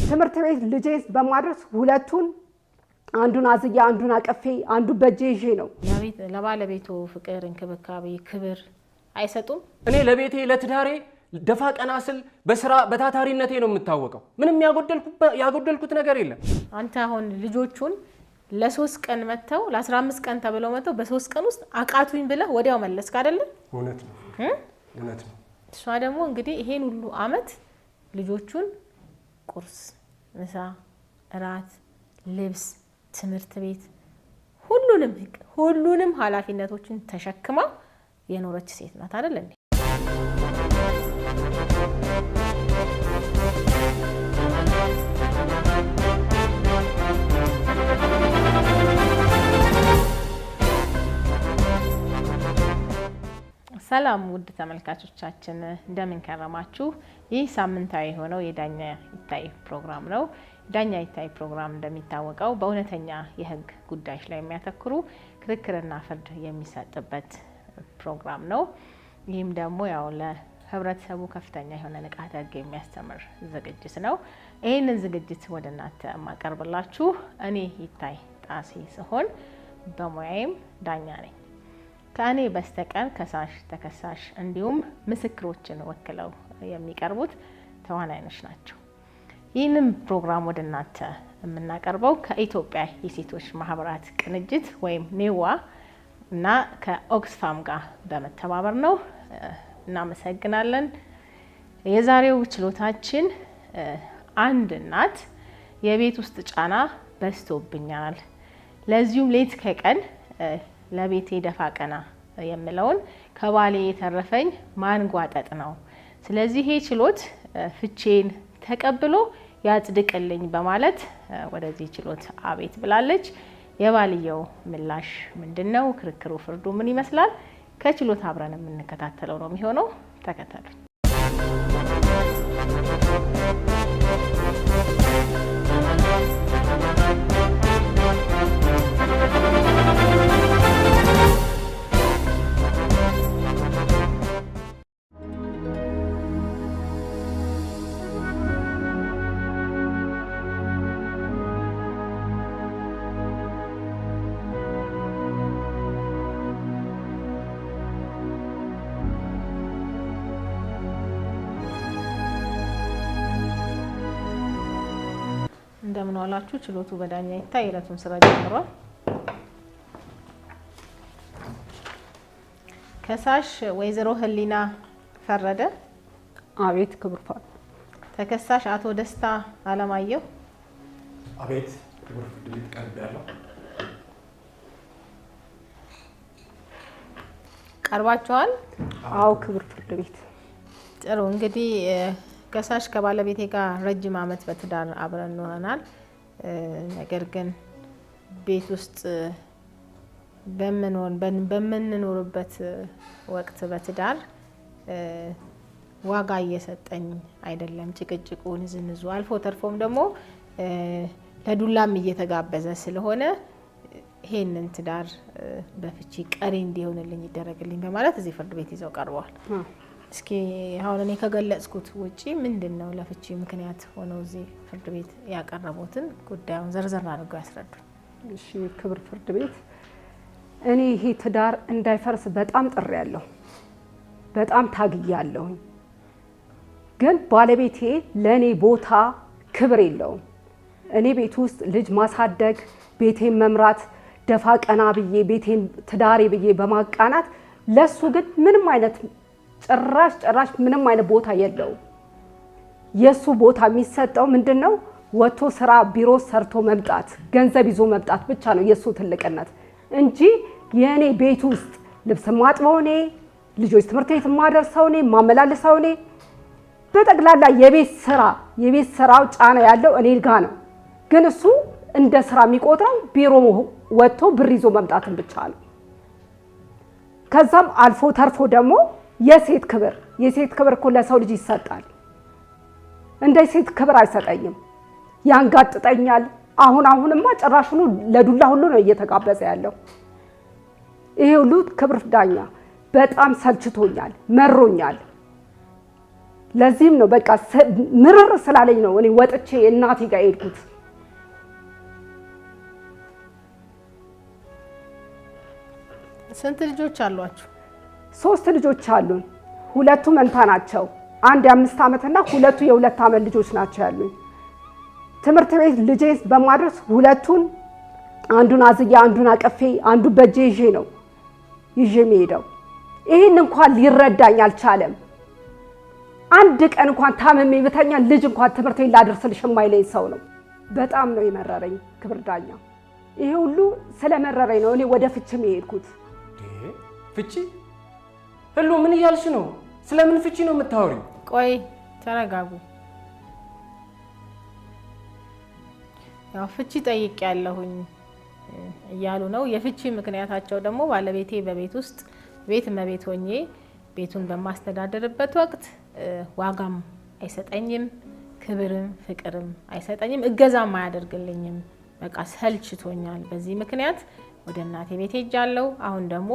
ትምህርት ቤት ልጄስ በማድረስ ሁለቱን አንዱን አዝያ አንዱን አቀፌ አንዱ በጄ ይዤ ነው። ለባለቤቱ ፍቅር እንክብካቤ ክብር አይሰጡም? እኔ ለቤቴ ለትዳሬ ደፋ ቀና ስል በስራ በታታሪነቴ ነው የምታወቀው። ምንም ያጎደልኩት ነገር የለም። አንተ አሁን ልጆቹን ለ3 ቀን መተው ለ15 ቀን ተብለው መተው በ3 ቀን ውስጥ አቃቱኝ ብለህ ወዲያው መለስክ አይደል? እውነት ነው እውነት ነው። እሷ ደግሞ እንግዲህ ይሄን ሁሉ አመት ልጆቹን ቁርስ፣ ምሳ፣ እራት፣ ልብስ፣ ትምህርት ቤት ሁሉንም ኃላፊነቶችን ተሸክማ የኖረች ሴት ናት አይደል እንዴ? ሰላም ውድ ተመልካቾቻችን እንደምን ከረማችሁ? ይህ ሳምንታዊ የሆነው የዳኛ ይታይ ፕሮግራም ነው። ዳኛ ይታይ ፕሮግራም እንደሚታወቀው በእውነተኛ የህግ ጉዳዮች ላይ የሚያተኩሩ ክርክርና ፍርድ የሚሰጥበት ፕሮግራም ነው። ይህም ደግሞ ያው ለህብረተሰቡ ከፍተኛ የሆነ ንቃተ ህግ የሚያስተምር ዝግጅት ነው። ይህንን ዝግጅት ወደ እናንተ ማቀርብላችሁ እኔ ይታይ ጣሴ ሲሆን በሙያዬም ዳኛ ነኝ። ከእኔ በስተቀር ከሳሽ፣ ተከሳሽ እንዲሁም ምስክሮችን ወክለው የሚቀርቡት ተዋናዮች ናቸው። ይህንን ፕሮግራም ወደ እናንተ የምናቀርበው ከኢትዮጵያ የሴቶች ማህበራት ቅንጅት ወይም ኔዋ እና ከኦክስፋም ጋር በመተባበር ነው። እናመሰግናለን። የዛሬው ችሎታችን አንድ እናት የቤት ውስጥ ጫና በዝቶብኛል፣ ለዚሁም ሌት ከቀን ለቤቴ ደፋ ቀና የምለውን ከባሌ የተረፈኝ ማንጓጠጥ ነው። ስለዚህ ይሄ ችሎት ፍቼን ተቀብሎ ያጽድቅልኝ በማለት ወደዚህ ችሎት አቤት ብላለች። የባልየው ምላሽ ምንድነው? ክርክሩ ፍርዱ ምን ይመስላል? ከችሎት አብረን የምንከታተለው ነው የሚሆነው። ተከታተሉ። እንደምን ዋላችሁ። ችሎቱ በዳኛ ይታይ የዕለቱን ስራ ጀምሯል። ከሳሽ ወይዘሮ ህሊና ፈረደ። አቤት ክቡር ፍርድ። ተከሳሽ አቶ ደስታ አለማየሁ። አቤት ክቡር ፍርድ ቤት ቀርቤያለሁ። ቀርባችኋል? አዎ ክቡር ፍርድ ቤት። ጥሩ እንግዲህ ከሳሽ ከባለቤቴ ጋር ረጅም አመት በትዳር አብረን ኖረናል። ነገር ግን ቤት ውስጥ በምንኖርበት ወቅት በትዳር ዋጋ እየሰጠኝ አይደለም። ጭቅጭቁ፣ ንዝንዙ አልፎ ተርፎም ደግሞ ለዱላም እየተጋበዘ ስለሆነ ይሄንን ትዳር በፍቺ ቀሪ እንዲሆንልኝ ይደረግልኝ በማለት እዚህ ፍርድ ቤት ይዘው ቀርበዋል። እስኪ አሁን እኔ ከገለጽኩት ውጪ ምንድነው ለፍቺ ምክንያት ሆነው እዚህ ፍርድ ቤት ያቀረቡትን ጉዳዩን ዘርዘር አድርገው ያስረዱኝ። እሺ ክቡር ፍርድ ቤት፣ እኔ ይሄ ትዳር እንዳይፈርስ በጣም ጥሬያለሁ፣ በጣም ታግያለሁ። ግን ባለቤቴ ለኔ ቦታ ክብር የለውም። እኔ ቤት ውስጥ ልጅ ማሳደግ፣ ቤቴን መምራት፣ ደፋ ቀና ብዬ ቤቴን ትዳሬ ብዬ በማቃናት ለሱ ግን ምንም አይነት ጭራሽ ምንም አይነት ቦታ የለውም። የሱ ቦታ የሚሰጠው ምንድነው? ወጥቶ ስራ ቢሮ ሰርቶ መምጣት፣ ገንዘብ ይዞ መምጣት ብቻ ነው የሱ ትልቅነት እንጂ የኔ ቤት ውስጥ ልብስ ማጥበው እኔ፣ ልጆች ትምህርት ቤት ማደርሰው እኔ፣ ማመላለሰው እኔ፣ በጠቅላላ የቤት ስራው ጫና ያለው እኔ ጋር ነው። ግን እሱ እንደ ስራ የሚቆጥረው ቢሮ ወጥቶ ብር ይዞ መምጣትን ብቻ ነው። ከዛም አልፎ ተርፎ ደግሞ የሴት ክብር እኮ ለሰው ልጅ ይሰጣል። እንደ ሴት ክብር አይሰጠኝም፣ ያንጋጥጠኛል። አሁንማ ጭራሹኑ ለዱላ ሁሉ ነው እየተጋበዘ ያለው። ይሄ ሁሉ ክብር ዳኛ በጣም ሰልችቶኛል፣ መሮኛል። ለዚህም ነው በቃ ምርር ስላለኝ ነው እኔ ወጥቼ እናቴ ጋር ሄድኩት። ስንት ልጆች አሏችሁ? 3 ልጆች አሉን። 2 መንታ ናቸው። አንድ የ5 ዓመትና 2 የ2 ዓመት ልጆች ናቸው ያሉኝ። ትምህርት ቤት ልጄን በማድረስ 2ቱን አንዱን አዝያ አንዱን አቀፌ አንዱ በጄ ይዤ ነው የሚሄደው። ይሄን እንኳን ሊረዳኝ አልቻለም። አንድ ቀን እንኳን ታመሜ ብተኛ ልጅ እንኳን ትምህርት ቤት ላደርስልሽ የማይለኝ ሰው ነው። በጣም ነው የመረረኝ ክብር ዳኛ። ይሄ ሁሉ ስለመረረኝ ነው እኔ ወደ ፍቺ የሄድኩት። ፍቺ? ሁሉ ምን እያልሽ ነው? ስለምን ፍቺ ነው የምታወሪው? ቆይ ተረጋጉ። ያው ፍቺ ጠይቄያለሁኝ እያሉ ነው። የፍቺ ምክንያታቸው ደግሞ ባለቤቴ በቤት ውስጥ ቤት እመቤት ሆኜ ቤቱን በማስተዳደርበት ወቅት ዋጋም አይሰጠኝም፣ ክብርም ፍቅርም አይሰጠኝም፣ እገዛም አያደርግልኝም። በቃ ሰልችቶኛል። በዚህ ምክንያት ወደ እናቴ ቤት ሄጃለሁ። አሁን ደግሞ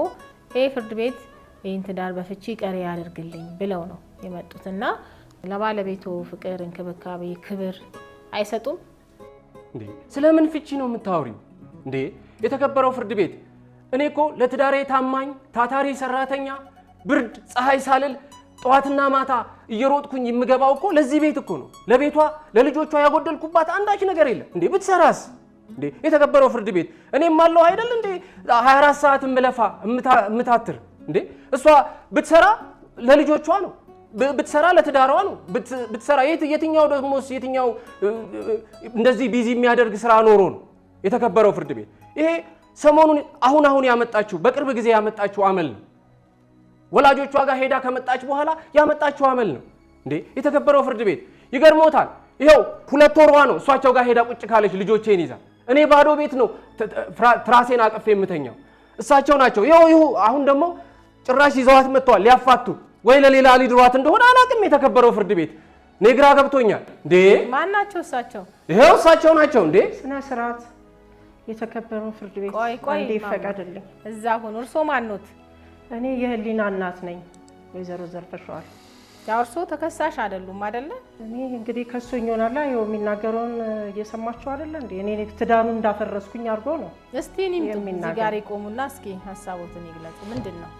ፍርድ ቤት ይህን ትዳር በፍቺ ቀሪ ያደርግልኝ ብለው ነው የመጡትና ለባለቤቱ ፍቅር፣ እንክብካቤ፣ ክብር አይሰጡም እንዴ? ስለምን ፍቺ ነው የምታወሪው እንዴ? የተከበረው ፍርድ ቤት እኔ እኮ ለትዳሬ ታማኝ ታታሪ ሰራተኛ ብርድ ፀሐይ ሳልል ጠዋትና ማታ እየሮጥኩኝ የምገባው እኮ ለዚህ ቤት እኮ ነው። ለቤቷ ለልጆቿ ያጎደልኩባት አንዳች ነገር የለም እንዴ? ብትሰራስ እንዴ? የተከበረው ፍርድ ቤት እኔም አለው አይደል እንዴ 24 ሰዓት እምለፋ እምታትር እንዴ? እሷ ብትሰራ ለልጆቿ ነው፣ ብትሰራ ለትዳሯ ነው። ብትሰራ የትኛው ደግሞስ የትኛው እንደዚህ ቢዚ የሚያደርግ ስራ ኖሮ ነው? የተከበረው ፍርድ ቤት ይሄ ሰሞኑን አሁን ያመጣችው በቅርብ ጊዜ ያመጣችው አመል ነው። ወላጆቿ ጋር ሄዳ ከመጣች በኋላ ያመጣችው አመል ነው እንዴ? የተከበረው ፍርድ ቤት ይገርሞታል። ይሄው 2 ወሯ ነው እሷቸው ጋር ሄዳ ቁጭ ካለች ልጆቼን ይዛ። እኔ ባዶ ቤት ነው ትራሴን አቅፌ የምተኛው። እሳቸው ናቸው ይሄው አሁን ደግሞ ጭራሽ ይዘዋት መጥተዋል ሊያፋቱ ወይ ለሌላ ሊድሯት እንደሆነ አላቅም። የተከበረው ፍርድ ቤት እኔ ግራ ገብቶኛል እንዴ። ማን ናቸው እሳቸው? ይሄው እሳቸው ናቸው እንዴ። ስነ ስርዓት የተከበረው ፍርድ ቤት ቆይ እንዴ ይፈቀድልኝ። እዛ ሁኑ። እርሶ ማን ኖት? እኔ የህሊና እናት ነኝ ወይዘሮ ዘርፈሻዋል። ያው እርሶ ተከሳሽ አይደሉም አይደለ? እኔ እንግዲህ ከሶኝ ይሆናል ይኸው የሚናገረውን እየሰማችሁ አይደለ እንዴ? እኔ ትዳኑ እንዳፈረስኩኝ አድርጎ ነው። እስቲ እኔም እዚህ ጋር ይቆሙና እስኪ ሀሳቦትን ይግለጹ። ምንድን ነው?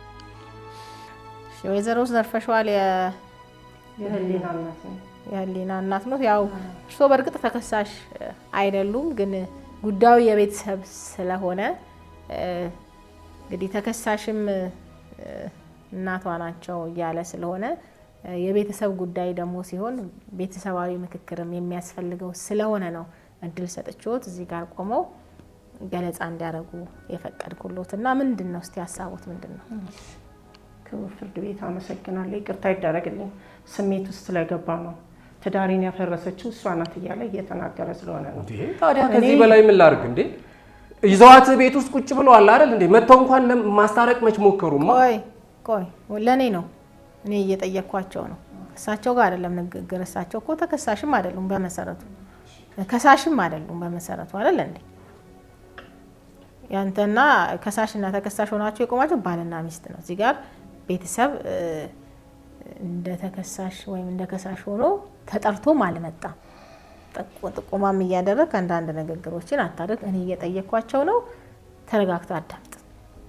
ወይዘሮ ዘርፈሻዋል የህሊና እናት ነኝ። የህሊና እናት ነው። ያው እርሶ በእርግጥ ተከሳሽ አይደሉም፣ ግን ጉዳዩ የቤተሰብ ስለሆነ እንግዲህ ተከሳሽም እናቷ ናቸው እያለ ስለሆነ የቤተሰብ ጉዳይ ደግሞ ሲሆን ቤተሰባዊ ምክክርም የሚያስፈልገው ስለሆነ ነው እድል ሰጥቼዎት እዚህ ጋር ቆመው ገለጻ እንዲያደርጉ የፈቀድኩሎትና ምንድን ነው እስቲ ሀሳቦት ምንድን ነው? ክቡር ፍርድ ቤት አመሰግናለሁ። ይቅርታ ይደረግልኝ፣ ስሜት ውስጥ ስለገባ ነው። ትዳሬን ያፈረሰችው እሷ ናት እያለ እየተናገረ ስለሆነ ነው። ታዲያ ከዚህ በላይ ምን ላድርግ እንዴ? ይዘዋት ቤት ውስጥ ቁጭ ብለዋል አይደል እንዴ? መተው እንኳን ማስታረቅ መች ሞከሩማ? ቆይ ለኔ ነው እኔ እየጠየቅኳቸው ነው። እሳቸው ጋር አይደለም ንግግር። እሳቸው እኮ ተከሳሽም አይደሉም በመሰረቱ ከሳሽም አይደሉም በመሰረቱ አይደል እንዴ? ያንተና ከሳሽና ተከሳሽ ሆናችሁ የቆማችሁ ባልና ሚስት ነው። እዚህ ጋር ቤተሰብ እንደ ተከሳሽ ወይም እንደ ከሳሽ ሆኖ ተጠርቶም አልመጣም። ጥቆማም እያደረግ አንዳንድ ንግግሮችን አታድርግ። እኔ እየጠየቅኳቸው ነው። ተረጋግተህ አዳምጥ።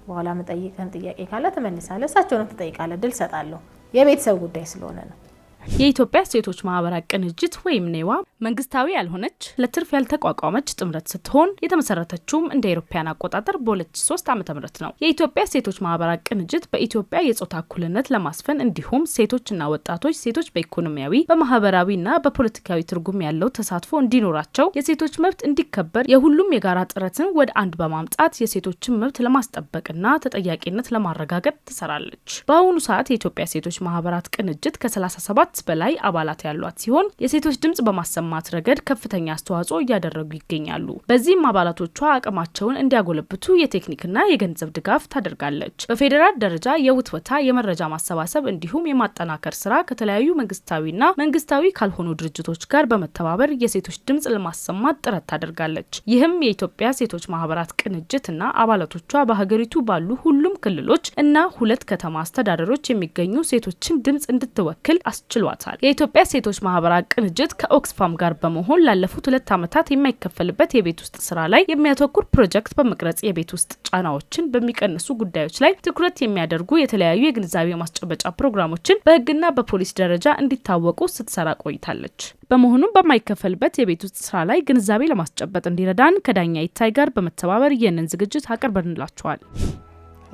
በኋላ መጠየቅህን ጥያቄ ካለ ትመልሳለህ፣ እሳቸውንም ትጠይቃለህ። ድል ሰጣለሁ። የቤተሰብ ጉዳይ ስለሆነ ነው። የኢትዮጵያ ሴቶች ማህበራት ቅንጅት ወይም ኔዋ መንግስታዊ ያልሆነች ለትርፍ ያልተቋቋመች ጥምረት ስትሆን የተመሰረተችውም እንደ አውሮፓውያን አቆጣጠር በ2003 ዓ.ም ነው። የኢትዮጵያ ሴቶች ማህበራት ቅንጅት በኢትዮጵያ የጾታ እኩልነት ለማስፈን እንዲሁም ሴቶችና ወጣቶች ሴቶች በኢኮኖሚያዊ በማህበራዊና በፖለቲካዊ ትርጉም ያለው ተሳትፎ እንዲኖራቸው፣ የሴቶች መብት እንዲከበር የሁሉም የጋራ ጥረትን ወደ አንድ በማምጣት የሴቶችን መብት ለማስጠበቅና ተጠያቂነት ለማረጋገጥ ትሰራለች። በአሁኑ ሰዓት የኢትዮጵያ ሴቶች ማህበራት ቅንጅት ከ37 በላይ አባላት ያሏት ሲሆን የሴቶች ድምጽ በማሰማት ረገድ ከፍተኛ አስተዋጽኦ እያደረጉ ይገኛሉ። በዚህም አባላቶቿ አቅማቸውን እንዲያጎለብቱ የቴክኒክና የገንዘብ ድጋፍ ታደርጋለች። በፌዴራል ደረጃ የውትወታ የመረጃ ማሰባሰብ እንዲሁም የማጠናከር ስራ ከተለያዩ መንግስታዊና መንግስታዊ ካልሆኑ ድርጅቶች ጋር በመተባበር የሴቶች ድምጽ ለማሰማት ጥረት ታደርጋለች። ይህም የኢትዮጵያ ሴቶች ማህበራት ቅንጅትና አባላቶቿ በሀገሪቱ ባሉ ሁሉም ክልሎች እና 2 ከተማ አስተዳደሮች የሚገኙ ሴቶችን ድምጽ እንድትወክል አስችሏታል። የኢትዮጵያ ሴቶች ማህበራት ቅንጅት ከኦክስፋም ጋር በመሆን ላለፉት 2 ዓመታት የማይከፈልበት የቤት ውስጥ ስራ ላይ የሚያተኩር ፕሮጀክት በመቅረጽ የቤት ውስጥ ጫናዎችን በሚቀንሱ ጉዳዮች ላይ ትኩረት የሚያደርጉ የተለያዩ የግንዛቤ ማስጨበጫ ፕሮግራሞችን በህግና በፖሊስ ደረጃ እንዲታወቁ ስትሰራ ቆይታለች። በመሆኑም በማይከፈልበት የቤት ውስጥ ስራ ላይ ግንዛቤ ለማስጨበጥ እንዲረዳን ከዳኛ ይታይ ጋር በመተባበር ይህንን ዝግጅት አቀርበንላችኋል።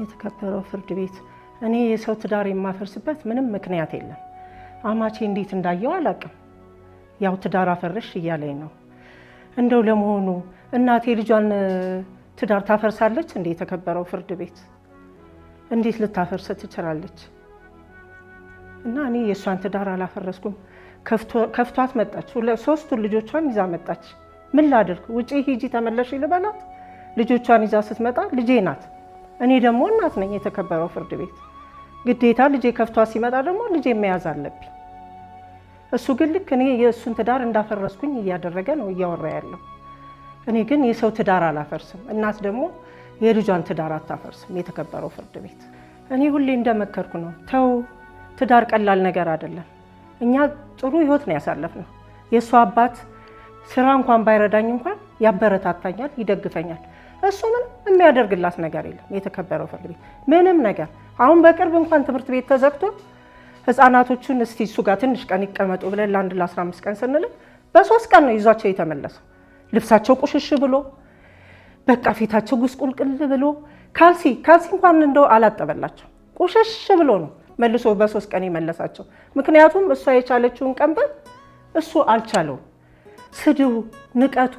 የተከበረው ፍርድ ቤት እኔ የሰው ትዳር የማፈርስበት ምንም ምክንያት የለም። አማቼ እንዴት እንዳየው አላውቅም። ያው ትዳር አፈርሽ እያለኝ ነው። እንደው ለመሆኑ እናቴ ልጇን ትዳር ታፈርሳለች እንዴ? የተከበረው ፍርድ ቤት እንዴት ልታፈርስ ትችላለች? እና እኔ የእሷን ትዳር አላፈረስኩም። ከፍቷት መጣች። 3 ልጆቿን ይዛ መጣች። ምን ላድርግ? ውጪ ሂጂ ተመለሽ ልበላት? ልጆቿን ይዛ ስትመጣ ልጄ ናት። እኔ ደግሞ እናት ነኝ። የተከበረው ፍርድ ቤት ግዴታ ልጄ ከፍቷት ሲመጣ ደግሞ ልጄ መያዝ አለብኝ። እሱ ግን ልክ እኔ የእሱን ትዳር እንዳፈረስኩኝ እያደረገ ነው እያወራ ያለው። እኔ ግን የሰው ትዳር አላፈርስም። እናት ደግሞ የልጇን ትዳር አታፈርስም። የተከበረው ፍርድ ቤት እኔ ሁሌ እንደመከርኩ ነው። ተው፣ ትዳር ቀላል ነገር አይደለም። እኛ ጥሩ ህይወት ነው ያሳለፍነው። የእሱ አባት ስራ እንኳን ባይረዳኝ እንኳን ያበረታታኛል፣ ይደግፈኛል። እሱ ምንም የሚያደርግላት ነገር የለም። የተከበረው ፍርድ ቤት ምንም ነገር። አሁን በቅርብ እንኳን ትምህርት ቤት ተዘግቶ ህፃናቶቹን እስቲ እሱ ጋር ትንሽ ቀን ይቀመጡ ብለን ለአንድ ለ15 ቀን ስንልም በ3 ቀን ነው ይዟቸው የተመለሰው። ልብሳቸው ቁሽሽ ብሎ በቃ ፊታቸው ጉስቁልቅል ብሎ ካልሲ እንኳን እንደው አላጠበላቸው ቁሽሽ ብሎ ነው መልሶ በ3 ቀን የመለሳቸው። ምክንያቱም እሷ የቻለችውን ቀንበር እሱ አልቻለውም። ስድቡ፣ ንቀቱ፣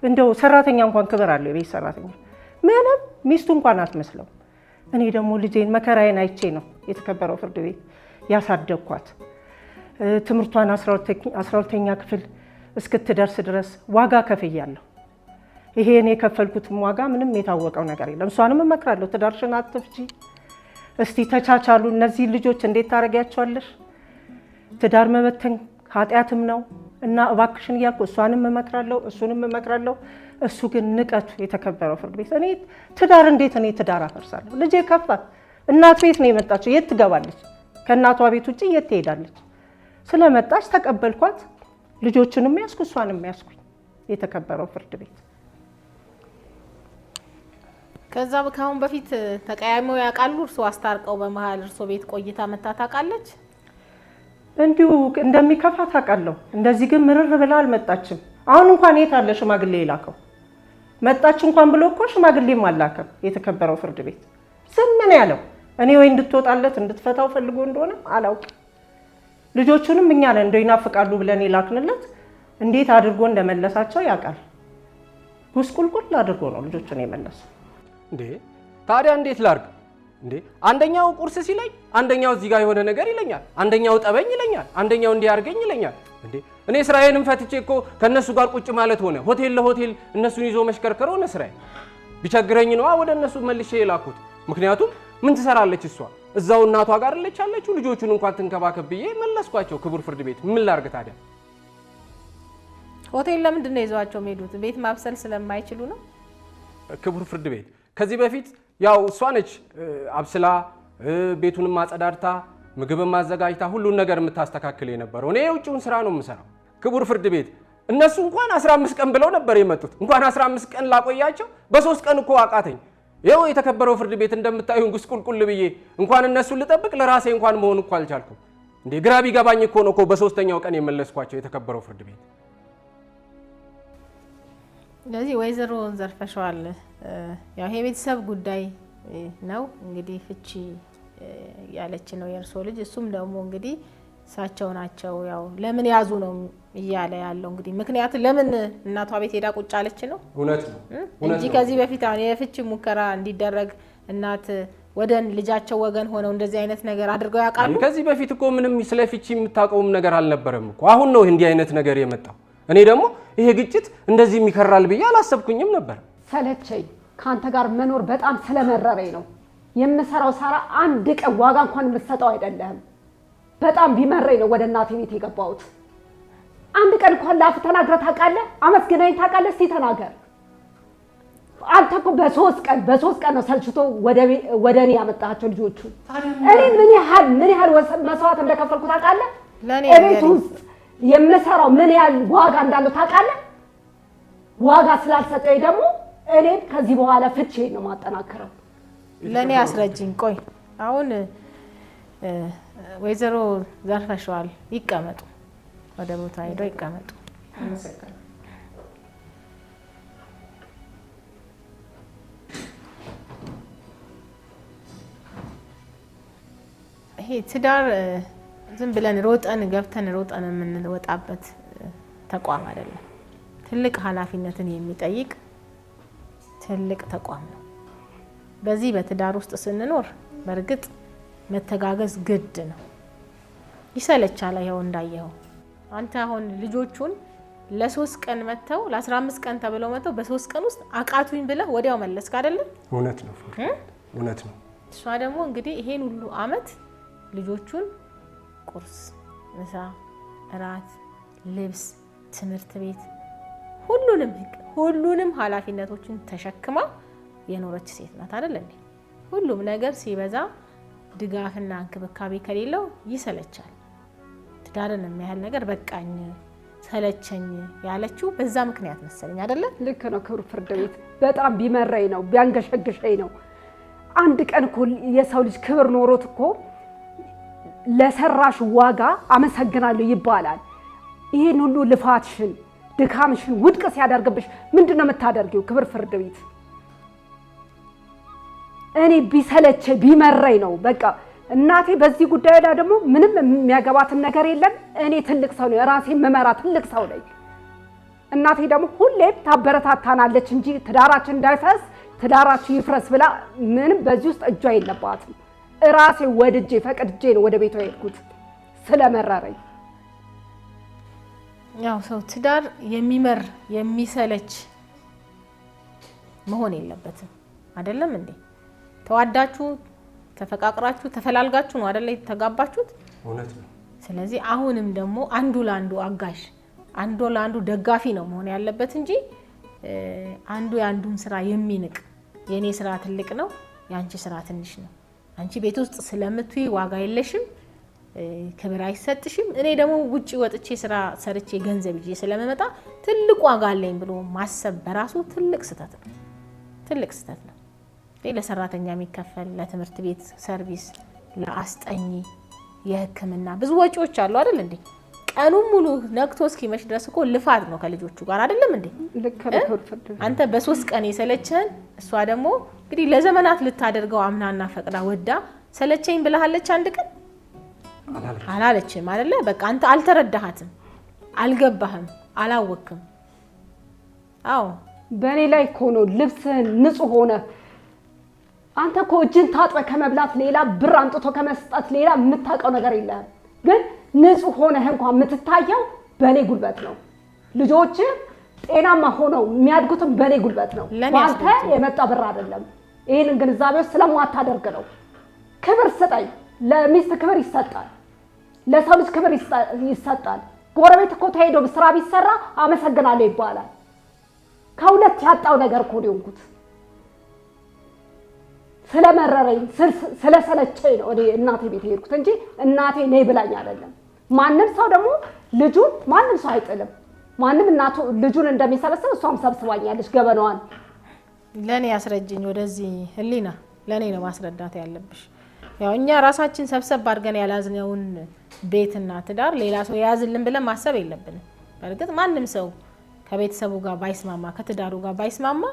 እንደው ሰራተኛ እንኳን ክብር አለው። የቤት ሰራተኛ ምንም ሚስቱ እንኳን አትመስለው። እኔ ደግሞ ልጄን መከራዬን አይቼ ነው የተከበረው ፍርድ ቤት ያሳደግኳት። ትምህርቷን 12ኛ ክፍል እስክትደርስ ድረስ ዋጋ ከፍያለሁ። ይሄ እኔ የከፈልኩትም ዋጋ ምንም የታወቀው ነገር የለም። እሷንም እመክራለሁ፣ ትዳርሽን አትፍጂ፣ እስቲ ተቻቻሉ። እነዚህ ልጆች እንዴት ታረጊያቸዋለሽ? ትዳር መበተን ኃጢአትም ነው እና እባክሽን እያልኩ እሷንም እመክራለሁ፣ እሱንም እመክራለሁ። እሱ ግን ንቀቱ የተከበረው ፍርድ ቤት እኔ ትዳር እንዴት እኔ ትዳር አፈርሳለሁ? ልጄ ከፋት። እናት ቤት ነው የመጣችው። የት ትገባለች? ከእናቷ ቤት ውጭ የት ትሄዳለች? ስለመጣች ተቀበልኳት። ልጆቹንም ያስኩ፣ እሷንም ያስኩኝ። የተከበረው ፍርድ ቤት ከዛ ከአሁን በፊት ተቀያይመው ያውቃሉ? እርሶ አስታርቀው በመሃል እርሶ ቤት ቆይታ መታ ታውቃለች? እንዲሁ እንደሚከፋ ታውቃለሁ። እንደዚህ ግን ምርር ብላ አልመጣችም። አሁን እንኳን የት አለ ሽማግሌ የላከው? መጣች እንኳን ብሎ እኮ ሽማግሌም አላከም። የተከበረው ፍርድ ቤት ዝም ነው ያለው። እኔ ወይ እንድትወጣለት እንድትፈታው ፈልጎ እንደሆነ አላውቅም። ልጆቹንም እኛ ነን እንደው ይናፍቃሉ ብለን የላክንለት እንዴት አድርጎ እንደመለሳቸው ያውቃል። ጉስቁልቁል አድርጎ ነው ልጆቹን የመለሰው። እንዴ ታዲያ እንዴት ላርግ? እንዴ አንደኛው ቁርስ ሲለኝ አንደኛው እዚህ ጋር የሆነ ነገር ይለኛል፣ አንደኛው ጠበኝ ይለኛል፣ አንደኛው እንዲያርገኝ ይለኛል። እንዴ እኔ ስራዬንም ፈትቼ እኮ ከነሱ ጋር ቁጭ ማለት ሆነ። ሆቴል ለሆቴል እነሱን ይዞ መሽከርከር ሆነ ስራዬ። ቢቸግረኝ ነው ወደ እነሱ መልሼ የላኩት። ምክንያቱም ምን ትሰራለች እሷ? እዛው እናቷ ጋር አለች። ልጆቹን እንኳን ትንከባከብ ብዬ መለስኳቸው። ክቡር ፍርድ ቤት ምን ላርግ ታዲያ? ሆቴል ለምንድን ነው ይዟቸው የሚሄዱት? ቤት ማብሰል ስለማይችሉ ነው? ክቡር ፍርድ ቤት ከዚህ በፊት ያው እሷ ነች አብስላ ቤቱንም ማጸዳድታ ምግብም ማዘጋጅታ ሁሉን ነገር የምታስተካክል የነበረው። እኔ የውጭውን ስራ ነው የምሰራው። ክቡር ፍርድ ቤት እነሱ እንኳን 15 ቀን ብለው ነበር የመጡት። እንኳን 15 ቀን ላቆያቸው በ3 ቀን እኮ አቃተኝ። ይኸው የተከበረው ፍርድ ቤት እንደምታዩን ጉስቁልቁል ብዬ እንኳን እነሱን ልጠብቅ ለራሴ እንኳን መሆን እኮ አልቻልኩም። እንዴ ግራ ቢገባኝ እኮ ነው በ3ኛው ቀን የመለስኳቸው። የተከበረው ፍርድ ቤት ስለዚህ ወይዘሮ ዘርፈሻዋል። ያው ይሄ ቤተሰብ ጉዳይ ነው እንግዲህ ፍቺ ያለች ነው የእርሶ ልጅ። እሱም ደግሞ እንግዲህ እሳቸው ናቸው ያው ለምን ያዙ ነው እያለ ያለው። እንግዲህ ምክንያቱ ለምን እናቷ ቤት ሄዳ ቁጭ አለች ነው። እውነት ነው እንጂ ከዚህ በፊት አሁን የፍቺ ሙከራ እንዲደረግ እናት ወደ ልጃቸው ወገን ሆነው እንደዚህ አይነት ነገር አድርገው ያውቃሉ? ከዚህ በፊት እኮ ምንም ስለ ፍቺ የምታውቀውም ነገር አልነበረም እኮ። አሁን ነው እንዲህ አይነት ነገር የመጣው። እኔ ደግሞ ይሄ ግጭት እንደዚህ ይከራል ብዬ አላሰብኩኝም ነበር። ሰለቸኝ። ካንተ ጋር መኖር በጣም ስለመረረኝ ነው የምሰራው። ሳራ አንድ ቀን ዋጋ እንኳን የምትሰጠው አይደለም። በጣም ቢመረኝ ነው ወደ እናቴ ቤት የገባሁት። አንድ ቀን እንኳን ላፍ ተናግረህ ታውቃለህ? አመስግነኝ ታውቃለህ? እስቲ ተናገር። አንተ እኮ በሶስት ቀን ነው ሰልችቶ ወደ እኔ ያመጣቸው ልጆቹ። እኔ ምን ያህል መስዋዕት እንደከፈልኩ ታውቃለህ? እቤት ውስጥ የምሰራው ምን ያህል ዋጋ እንዳለው ታውቃለህ? ዋጋ ስላልሰጠኝ ደግሞ እኔ ከዚህ በኋላ ፍቼን ነው ማጠናከረው። ለኔ አስረጅኝ። ቆይ አሁን ወይዘሮ ዘርፈሽዋል፣ ይቀመጡ፣ ወደ ቦታ ሄደው ይቀመጡ። ይሄ ትዳር ዝም ብለን ሮጠን ገብተን ሮጠን የምንወጣበት ተቋም አይደለም። ትልቅ ኃላፊነትን የሚጠይቅ ትልቅ ተቋም ነው። በዚህ በትዳር ውስጥ ስንኖር በእርግጥ መተጋገዝ ግድ ነው። ይሰለቻል። ይኸው እንዳየኸው አንተ አሁን ልጆቹን ለ3 ቀን መተው ለ15 ቀን ተብለው መተው በ3 ቀን ውስጥ አቃቱኝ ብለህ ወዲያው መለስክ አይደለም? እውነት ነው፣ እውነት ነው። እሷ ደግሞ እንግዲህ ይሄን ሁሉ አመት ልጆቹን ቁርስ፣ ምሳ፣ እራት፣ ልብስ፣ ትምህርት ቤት ሁሉንም ኃላፊነቶችን ተሸክማ የኖረች ሴት ናት አይደል እንዴ? ሁሉም ነገር ሲበዛ ድጋፍና እንክብካቤ ከሌለው ይሰለቻል። ትዳርን የሚያህል ነገር በቃኝ ሰለቸኝ ያለችው በዛ ምክንያት መሰለኝ አይደለ? ልክ ነው። ክብር ፍርድ ቤት በጣም ቢመረኝ ነው ቢያንገሸግሸኝ ነው። አንድ ቀን እኮ የሰው ልጅ ክብር ኖሮት እኮ ለሰራሽ ዋጋ አመሰግናለሁ ይባላል። ይሄን ሁሉ ልፋትሽን ድካምሽን ውድቅ ሲያደርግብሽ ምንድነው የምታደርጊው? ክብር ፍርድ ቤት እኔ ቢሰለቸኝ ቢመረኝ ነው በቃ። እናቴ በዚህ ጉዳይ ላይ ደግሞ ምንም የሚያገባትን ነገር የለም። እኔ ትልቅ ሰው ነኝ፣ ራሴን መመራ ትልቅ ሰው ነኝ። እናቴ ደግሞ ሁሌም ታበረታታናለች እንጂ ትዳራችን እንዳይፈርስ ትዳራችን ይፍረስ ብላ ምንም በዚህ ውስጥ እጇ የለባትም። ራሴ ወድጄ ፈቅድጄ ነው ወደ ቤቷ የሄድኩት ስለመረረኝ። ያው ሰው ትዳር የሚመር የሚሰለች መሆን የለበትም አይደለም እንዴ? ተዋዳችሁ ተፈቃቅራችሁ ተፈላልጋችሁ ነው አይደል ተጋባችሁት? እውነት ነው። ስለዚህ አሁንም ደግሞ አንዱ ለአንዱ አጋሽ አንዱ ለአንዱ ደጋፊ ነው መሆን ያለበት እንጂ አንዱ የአንዱን ስራ የሚንቅ የኔ ስራ ትልቅ ነው ያንቺ ስራ ትንሽ ነው፣ አንቺ ቤት ውስጥ ስለምትይ ዋጋ የለሽም ክብር አይሰጥሽም፣ እኔ ደግሞ ውጪ ወጥቼ ስራ ሰርቼ ገንዘብ ይዤ ስለመመጣ ትልቅ ዋጋ አለኝ ብሎ ማሰብ በራሱ ትልቅ ስህተት ነው። ትልቅ ስህተት ነው። ለሰራተኛ የሚከፈል ለትምህርት ቤት ሰርቪስ፣ ለአስጠኚ፣ የሕክምና ብዙ ወጪዎች አሉ አይደል እንዴ? ቀኑን ሙሉ ነክቶ እስኪመሽ ድረስ እኮ ልፋት ነው ከልጆቹ ጋር አይደለም እንዴ? አንተ በ3 ቀን የሰለችህን እሷ ደግሞ እንግዲህ ለዘመናት ልታደርገው አምናና ፈቅዳ ወዳ ሰለቸኝ ብለሃለች። አንድ ቀን አላለችም አይደለ? በቃ አንተ አልተረዳሃትም፣ አልገባህም፣ አላወቅም። አዎ በእኔ ላይ እኮ ነው ልብስህን ንጹህ ሆነ አንተ እኮ እጅን ታጥበህ ከመብላት ሌላ ብር አምጥቶ ከመስጠት ሌላ የምታውቀው ነገር የለህም። ግን ንጹህ ሆነህ እንኳን የምትታየው በእኔ ጉልበት ነው። ልጆች ጤናማ ሆነው የሚያድጉትም በእኔ ጉልበት ነው፣ አንተ የመጣ ብር አይደለም። ይህንን ግንዛቤ ውስጥ ስለማታደርግ ነው። ክብር ስጠኝ። ለሚስት ክብር ይሰጣል፣ ለሰው ልጅ ክብር ይሰጣል። ጎረቤት እኮ ተሄዶ ስራ ቢሰራ አመሰግናለሁ ይባላል። ከሁለት ያጣው ነገር እኮ ነው የሆንኩት። ስለመረረኝ ስለሰለቸኝ ነው እኔ እናቴ ቤት ሄድኩት እንጂ እናቴ ነይ ብላኝ አይደለም። ማንም ሰው ደግሞ ልጁን ማንም ሰው አይጥልም። ማንም እናቱ ልጁን እንደሚሰበስብ እሷም ሰብስባኛለች ገበናዋን። ለኔ ያስረጅኝ ወደዚህ ህሊና፣ ለኔ ነው ማስረዳት ያለብሽ። ያው እኛ ራሳችን ሰብሰብ አድርገን ያላዝነውን ቤትና ትዳር ሌላ ሰው ያዝልን ብለን ማሰብ የለብንም። በእርግጥ ማንም ሰው ከቤተሰቡ ጋር ባይስማማ ከትዳሩ ጋር ባይስማማ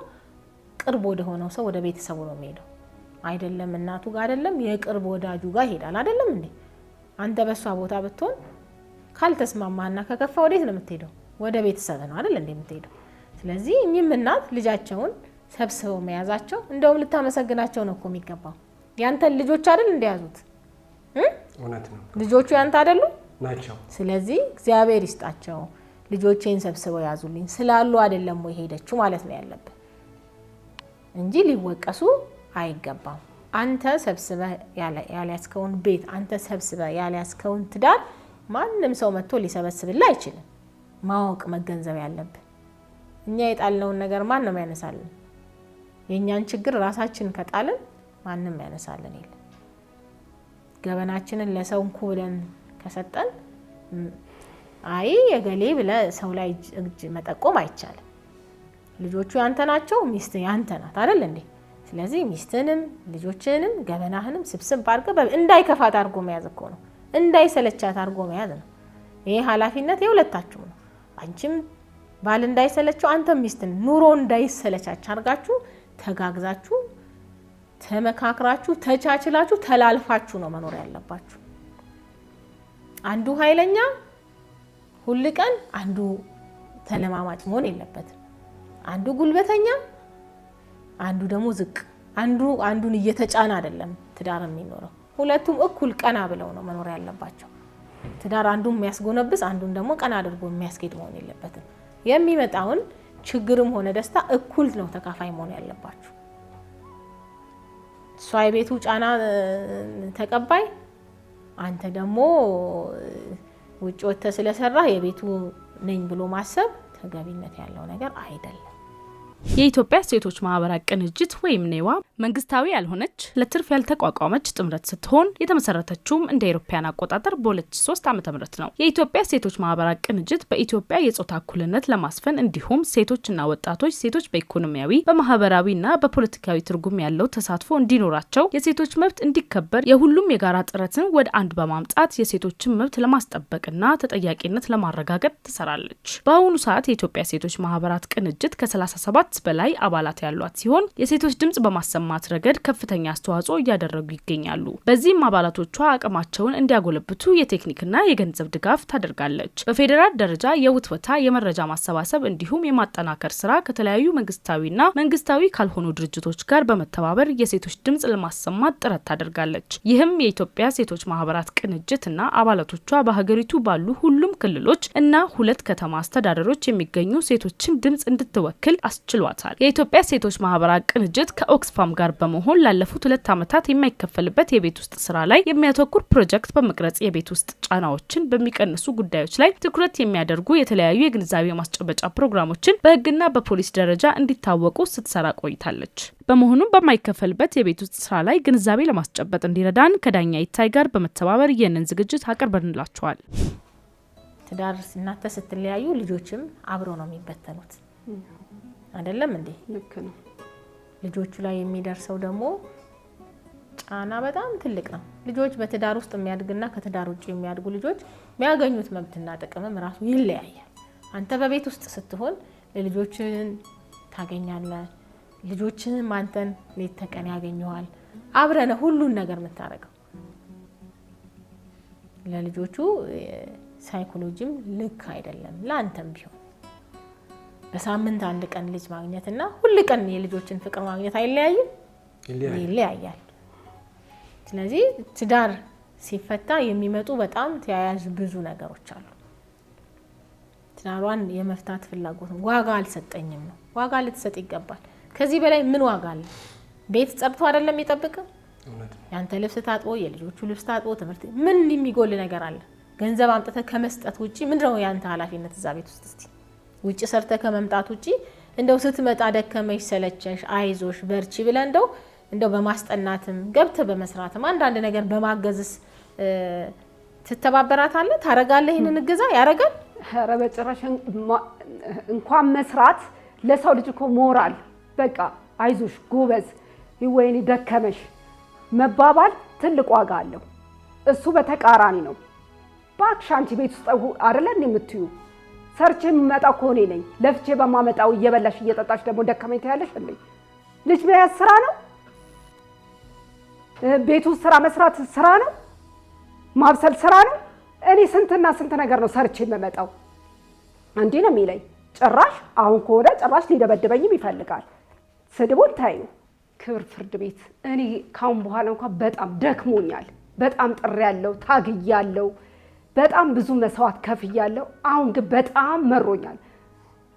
ቅርብ ወደ ሆነው ሰው ወደ ቤተሰቡ ነው የሚሄደው አይደለም? እናቱ ጋር አይደለም የቅርብ ወዳጁ ጋር ይሄዳል አይደለም እንዴ? አንተ በሷ ቦታ ብትሆን ካልተስማማና ከከፋ ወዴት ነው የምትሄደው? ወደ ቤተሰብ ነው አይደል እንዴ የምትሄደው? ስለዚህ እኚህም እናት ልጃቸውን ሰብስበው መያዛቸው እንደውም ልታመሰግናቸው ነው እኮ የሚገባው። ያንተን ልጆች አይደል እንደያዙት? እውነት ነው። ልጆቹ ያንተ አይደሉ ናቸው። ስለዚህ እግዚአብሔር ይስጣቸው ልጆቼን ሰብስበው ያዙልኝ ስላሉ አይደለም ወይ ሄደችው ማለት ነው ያለበት እንጂ ሊወቀሱ አይገባም። አንተ ሰብስበህ ያልያዝከውን ቤት፣ አንተ ሰብስበህ ያልያዝከውን ትዳር ማንም ሰው መጥቶ ሊሰበስብልህ አይችልም። ማወቅ መገንዘብ ያለብን እኛ የጣልነውን ነገር ማን ነው የሚያነሳልን? የኛን ችግር ራሳችን ከጣልን ማንም ያነሳልን የለም። ገበናችንን ለሰው እንኩ ብለን ከሰጠን አይ የገሌ ብለ ሰው ላይ እጅ መጠቆም አይቻልም። ልጆቹ ያንተ ናቸው፣ ሚስት ያንተ ናት አይደል እንዴ? ስለዚህ ሚስትንም ልጆችንም ገበናህንም ስብስብ አድርገህ እንዳይከፋት አድርጎ መያዝ እኮ ነው። እንዳይሰለቻት አድርጎ መያዝ ነው። ይሄ ኃላፊነት የሁለታችሁ ነው። አንቺም ባል እንዳይሰለቸው፣ አንተም ሚስትን ኑሮ እንዳይሰለቻች አድርጋችሁ ተጋግዛችሁ ተመካክራችሁ ተቻችላችሁ ተላልፋችሁ ነው መኖር ያለባችሁ። አንዱ ኃይለኛ ሁሉ ቀን አንዱ ተለማማጭ መሆን የለበትም። አንዱ ጉልበተኛ አንዱ ደግሞ ዝቅ፣ አንዱን እየተጫነ አይደለም ትዳር የሚኖረው። ሁለቱም እኩል ቀና ብለው ነው መኖር ያለባቸው። ትዳር አንዱን የሚያስጎነብስ አንዱን ደግሞ ቀና አድርጎ የሚያስጌድ መሆን የለበትም። የሚመጣውን ችግርም ሆነ ደስታ እኩል ነው ተካፋይ መሆን ያለባችሁ። እሷ የቤቱ ጫና ተቀባይ፣ አንተ ደግሞ ውጭ ወጥተህ ስለሰራህ የቤቱ ነኝ ብሎ ማሰብ ተገቢነት ያለው ነገር አይደለም። የኢትዮጵያ ሴቶች ማህበራት ቅንጅት ወይም ኔዋ መንግስታዊ ያልሆነች ለትርፍ ያልተቋቋመች ጥምረት ስትሆን የተመሰረተችውም እንደ አውሮፓውያን አቆጣጠር በ2003 ዓ.ም ነው። የኢትዮጵያ ሴቶች ማህበራት ቅንጅት በኢትዮጵያ የጾታ እኩልነት ለማስፈን እንዲሁም ሴቶችና ወጣቶች ሴቶች በኢኮኖሚያዊ በማህበራዊና በፖለቲካዊ ትርጉም ያለው ተሳትፎ እንዲኖራቸው፣ የሴቶች መብት እንዲከበር የሁሉም የጋራ ጥረትን ወደ አንድ በማምጣት የሴቶችን መብት ለማስጠበቅና ተጠያቂነት ለማረጋገጥ ትሰራለች። በአሁኑ ሰዓት የኢትዮጵያ ሴቶች ማህበራት ቅንጅት ከ37 በላይ አባላት ያሏት ሲሆን የሴቶች ድምጽ በማሰማት ረገድ ከፍተኛ አስተዋጽኦ እያደረጉ ይገኛሉ። በዚህም አባላቶቿ አቅማቸውን እንዲያጎለብቱ የቴክኒክና የገንዘብ ድጋፍ ታደርጋለች። በፌዴራል ደረጃ የውትወታ የመረጃ ማሰባሰብ እንዲሁም የማጠናከር ስራ ከተለያዩ መንግስታዊና መንግስታዊ ካልሆኑ ድርጅቶች ጋር በመተባበር የሴቶች ድምጽ ለማሰማት ጥረት ታደርጋለች። ይህም የኢትዮጵያ ሴቶች ማህበራት ቅንጅትና አባላቶቿ በሀገሪቱ ባሉ ሁሉም ክልሎች እና 2 ከተማ አስተዳደሮች የሚገኙ ሴቶችን ድምጽ እንድትወክል አስችሏል። የኢትዮጵያ ሴቶች ማህበራት ቅንጅት ከኦክስፋም ጋር በመሆን ላለፉት 2 ዓመታት የማይከፈልበት የቤት ውስጥ ስራ ላይ የሚያተኩር ፕሮጀክት በመቅረጽ የቤት ውስጥ ጫናዎችን በሚቀንሱ ጉዳዮች ላይ ትኩረት የሚያደርጉ የተለያዩ የግንዛቤ ማስጨበጫ ፕሮግራሞችን በህግና በፖሊስ ደረጃ እንዲታወቁ ስትሰራ ቆይታለች። በመሆኑም በማይከፈልበት የቤት ውስጥ ስራ ላይ ግንዛቤ ለማስጨበጥ እንዲረዳን ከዳኛ ይታይ ጋር በመተባበር ይህንን ዝግጅት አቅርበንላችኋል። ትዳር እናንተ ስትለያዩ ልጆችም አብረው ነው የሚበተኑት አይደለም እንዴ? ልክ ነው። ልጆቹ ላይ የሚደርሰው ደግሞ ጫና በጣም ትልቅ ነው። ልጆች በትዳር ውስጥ የሚያድግና ከትዳር ውጭ የሚያድጉ ልጆች የሚያገኙት መብትና ጥቅምም ራሱ ይለያያል። አንተ በቤት ውስጥ ስትሆን ለልጆችን ታገኛለህ፣ ልጆችንም አንተን ሌት ተቀን ያገኙሃል። አብረነ ሁሉን ነገር የምታረገው ለልጆቹ ሳይኮሎጂም ልክ አይደለም። ለአንተም ቢሆን በሳምንት አንድ ቀን ልጅ ማግኘትና ሁሉ ቀን የልጆችን ፍቅር ማግኘት አይለያይም? ይለያያል። ስለዚህ ትዳር ሲፈታ የሚመጡ በጣም ተያያዥ ብዙ ነገሮች አሉ። ትዳሯን የመፍታት ፍላጎት ዋጋ አልሰጠኝም ነው። ዋጋ ልትሰጥ ይገባል። ከዚህ በላይ ምን ዋጋ አለ? ቤት ጸብቶ አይደለም ይጠብቅ? ያንተ ልብስ ታጥቦ የልጆቹ ልብስ ታጥቦ ትምህርት ምን የሚጎል ነገር አለ? ገንዘብ አምጥተህ ከመስጠት ውጪ ምንድነው ያንተ ኃላፊነት እዛ ቤት ውስጥ? እስቲ ውጪ ሰርተ ከመምጣት ውጪ እንደው ስትመጣ ደከመሽ ሰለቸሽ አይዞሽ በርቺ ብለ እንደው በማስጠናትም ገብተ በመስራትም አንዳንድ ነገር በማገዝስ ትተባበራታለህ? ታረጋለህ? ይሄንን እገዛ ያረጋል? ኧረ በጭራሽ እንኳን መስራት ለሰው ልጅ እኮ ሞራል በቃ አይዞሽ ጎበዝ ይወይኒ ደከመሽ መባባል ትልቅ ዋጋ አለው። እሱ በተቃራኒ ነው። ባክሽ አንቺ ቤት ውስጥ አይደለም የምትዩ ሰርቼ የምመጣው ኮኔ ነኝ። ለፍቼ በማመጣው እየበላሽ እየጠጣሽ ደግሞ ደከመኝ ትያለሽ እንዴ? ልጅ መያዝ ስራ ነው። ቤቱ ስራ መስራት ስራ ነው። ማብሰል ስራ ነው። እኔ ስንትና ስንት ነገር ነው ሰርቼ የምመጣው። አንዴ ነው የሚለኝ። ጭራሽ አሁን ከሆነ ጭራሽ ሊደበድበኝም ይፈልጋል። ስድቡን ታዩ። ክብር ፍርድ ቤት እኔ ካሁን በኋላ እንኳን በጣም ደክሞኛል። በጣም ጥሬያለሁ፣ ታግያለሁ። በጣም ብዙ መስዋዕት ከፍያለሁ። አሁን ግን በጣም መሮኛል።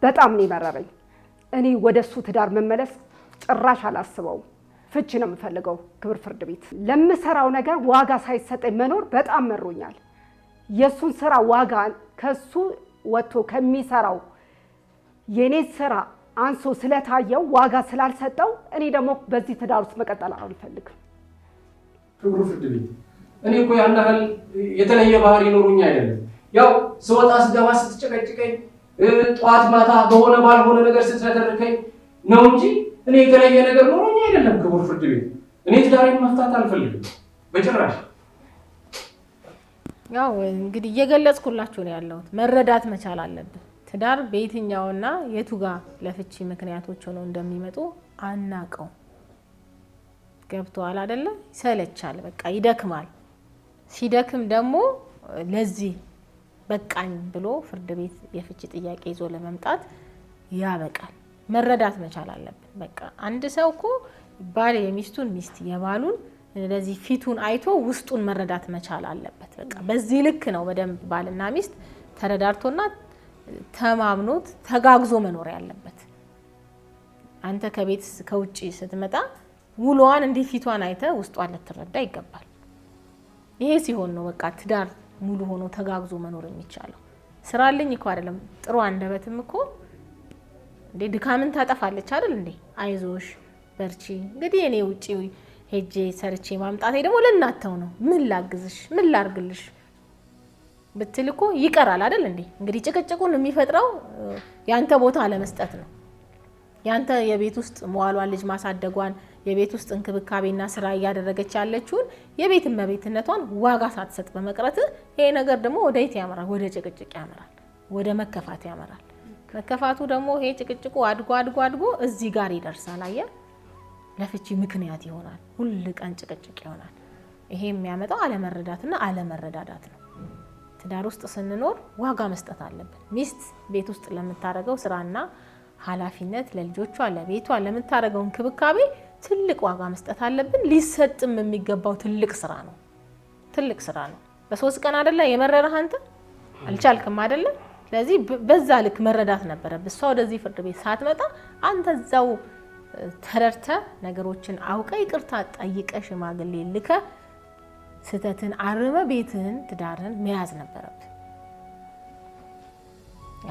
በጣም ነው የመረረኝ። እኔ ወደሱ ትዳር መመለስ ጭራሽ አላስበውም። ፍቺ ነው የምፈልገው። ክብር ፍርድ ቤት ለምሰራው ነገር ዋጋ ሳይሰጠኝ መኖር በጣም መሮኛል። የሱን ስራ ዋጋ ከሱ ወጥቶ ከሚሰራው የኔ ስራ አንሶ ስለታየው ዋጋ ስላልሰጠው እኔ ደግሞ በዚህ ትዳር ውስጥ መቀጠል አልፈልግም። ክቡር ፍርድ ቤት እኔ እኮ ያን ያህል የተለየ ባህሪ ኖሮኝ አይደለም። ያው ስወጣ ስገባ ስትጨቀጭቀኝ፣ ጠዋት ማታ በሆነ ባልሆነ ነገር ስትረተርከኝ ነው እንጂ እኔ የተለየ ነገር ኖሮኝ አይደለም። ክቡር ፍርድ ቤት እኔ ትዳሬን መፍታት አልፈልግም በጭራሽ። ያው እንግዲህ እየገለጽኩላችሁ ነው ያለሁት። መረዳት መቻል አለብን። ትዳር በየትኛውና የቱ ጋር ለፍቺ ምክንያቶች ሆነው እንደሚመጡ አናቀው። ገብቷል አይደለ? ይሰለቻል፣ በቃ ይደክማል። ሲደክም ደግሞ ለዚህ በቃኝ ብሎ ፍርድ ቤት የፍቺ ጥያቄ ይዞ ለመምጣት ያበቃል። መረዳት መቻል አለብን። በቃ አንድ ሰው እኮ ባል የሚስቱን ሚስት የባሉን እንደዚህ ፊቱን አይቶ ውስጡን መረዳት መቻል አለበት። በቃ በዚህ ልክ ነው በደንብ ባልና ሚስት ተረዳርቶና ተማምኖት ተጋግዞ መኖር ያለበት። አንተ ከቤት ከውጪ ስትመጣ ውሎዋን እንዲህ ፊቷን አይተ ውስጧን ልትረዳ ይገባል። ይሄ ሲሆን ነው በቃ ትዳር ሙሉ ሆኖ ተጋግዞ መኖር የሚቻለው። ስራልኝ እኮ አይደለም ጥሩ አንደበትም እኮ እንዴ ድካምን ታጠፋለች አይደል እንዴ? አይዞሽ በርቺ። እንግዲህ እኔ ውጪ ሄጄ ሰርቼ ማምጣቴ ደግሞ ለእናተው ነው። ምን ላግዝሽ፣ ምን ላርግልሽ ብትል እኮ ይቀራል አይደል እንዴ? እንግዲህ ጭቅጭቁን የሚፈጥረው ያንተ ቦታ ለመስጠት ነው። ያንተ የቤት ውስጥ መዋሏን ልጅ ማሳደጓን የቤት ውስጥ እንክብካቤና ስራ እያደረገች ያለችውን የቤት እመቤትነቷን ዋጋ ሳትሰጥ በመቅረት ይሄ ነገር ደግሞ ወደ የት ያመራል? ወደ ጭቅጭቅ ያመራል፣ ወደ መከፋት ያመራል። መከፋቱ ደግሞ ይሄ ጭቅጭቁ አድጎ አድጎ አድጎ እዚህ ጋር ይደርሳል። አየህ፣ ለፍቺ ምክንያት ይሆናል። ሁል ቀን ጭቅጭቅ ይሆናል። ይሄ የሚያመጣው አለመረዳትና አለመረዳዳት ነው። ትዳር ውስጥ ስንኖር ዋጋ መስጠት አለብን። ሚስት ቤት ውስጥ ለምታረገው ስራና ኃላፊነት፣ ለልጆቿ፣ ለቤቷ ለምታረገው እንክብካቤ ትልቅ ዋጋ መስጠት አለብን። ሊሰጥም የሚገባው ትልቅ ስራ ነው። ትልቅ ስራ ነው። በ3 ቀን አይደለ የመረረህ አንተ አልቻልክም አይደለ? ስለዚህ በዛ ልክ መረዳት ነበረብህ። እሷ ወደዚህ ፍርድ ቤት ሳትመጣ አንተ እዛው ተረድተ ነገሮችን አውቀ ይቅርታ ጠይቀ ሽማግሌ ልከ ስተትን አርመ ቤትህን ትዳርን መያዝ ነበረብህ።